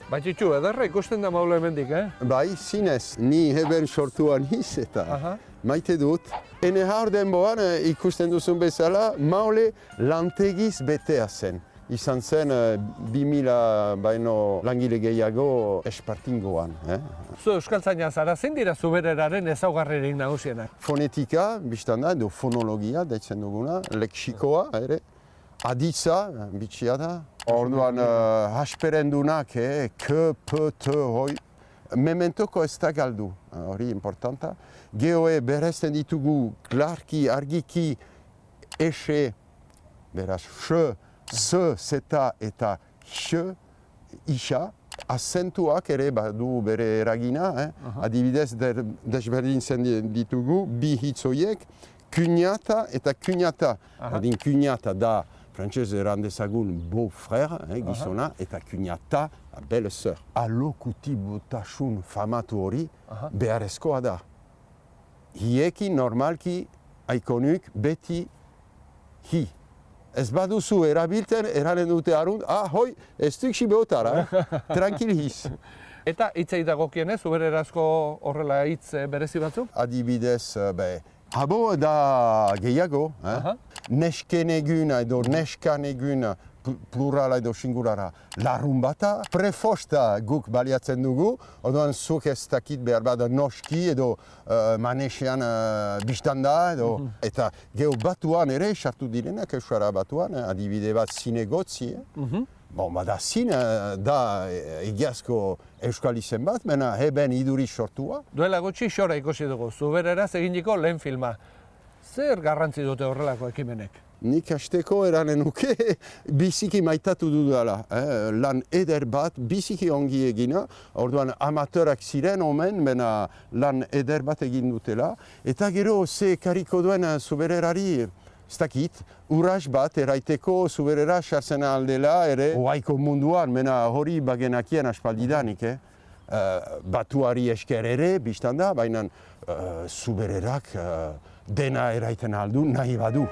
Baitxitxu, ederra ikusten da maule hemendik, Bai, zinez, ni heben sortuan hiz eta maite dut. Ene haur denboan ikusten duzun bezala, maule lantegiz betea zen. Izan zen 2000 baino langile gehiago espartingoan. Zu euskaltzaina zara, zein dira zubereraren ezaugarririk nagusienak? Fonetika, biztan da, edo fonologia, deitzen duguna, leksikoa, ere. Aditza, bitxia da. Orduan, hasperendunak, k, p, t, hoi. Mementoko ez da galdu, hori importanta. Geoe berezten ditugu klarki, argiki, exe, beraz, x, s, zeta eta x, isa. Azentuak ere badu bere eragina, adibidez desberdintzen ditugu, bi hitzoiek, kuñata eta kuñata. Adin kuñata da, frantsez erandezagun beau-frère, gizona, eta kuñata, belle-sœur. Alokutibotasun famatu hori beharrezkoa da. Hiekin normalki aikonuk beti hi. Ez baduzu erabilten, eranen dute arrunt, hoi, ez duksi behotara, tranquil hiz. Eta hitzei dagokienez, zubererazko horrela hitz berezi batzuk? Adibidez, abo da gehiago, neskeneguna edo neskaneguna plurala edo singurara larrumbata, prefosta guk baliatzen dugu, odoan zuk ez dakit behar bada noski edo manesean biztanda edo, eta geho batuan ere sartu direnak euskara batuan, adibide bat zinegotzi. Bon, bada zin da egiazko euskal izen bat, mena heben iduri sortua. Duela gutxi xora ikusi dugu, zubereraz eginiko lehen filma. Zer garrantzi dute horrelako ekimenek? Nik hasteko eranen nuke biziki maitatu dudala. Lan eder bat, biziki ongi egina. Orduan amateurak ziren omen, mena lan eder bat egin dutela. Eta gero ze kariko duen zubererari, ez dakit, urras bat eraiteko zuberera sartzen aldela ere oaiko munduan, mena hori bagenakien aspaldidanik. Batuari esker ere, biztanda, baina zubererak dena eraiten aldu nahi badu.